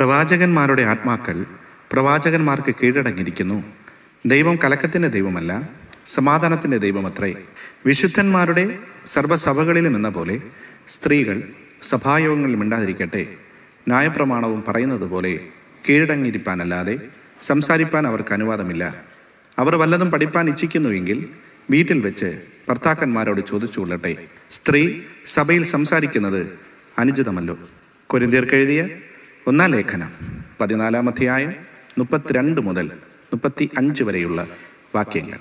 പ്രവാചകന്മാരുടെ ആത്മാക്കൾ പ്രവാചകന്മാർക്ക് കീഴടങ്ങിയിരിക്കുന്നു. ദൈവം കലക്കത്തിൻ്റെ ദൈവമല്ല, സമാധാനത്തിൻ്റെ ദൈവമത്രേ. വിശുദ്ധന്മാരുടെ സർവ്വസഭകളിലും എന്ന പോലെ സ്ത്രീകൾ സഭായോഗങ്ങളിൽ മിണ്ടാതിരിക്കട്ടെ. ന്യായപ്രമാണവും പറയുന്നത് പോലെ കീഴടങ്ങിയിരിപ്പാനല്ലാതെ സംസാരിപ്പാൻ അവർക്ക് അനുവാദമില്ല. അവർ വല്ലതും പഠിപ്പാൻ ഇച്ഛിക്കുന്നുവെങ്കിൽ വീട്ടിൽ വെച്ച് ഭർത്താക്കന്മാരോട് ചോദിച്ചു കൊള്ളട്ടെ. സ്ത്രീ സഭയിൽ സംസാരിക്കുന്നത് അനുചിതമല്ലോ. കൊരിന്ത്യർക്കെഴുതിയ 1-ാം ലേഖനം 14-ാം അധ്യായം 32 മുതൽ 35 വരെയുള്ള വാക്യങ്ങൾ.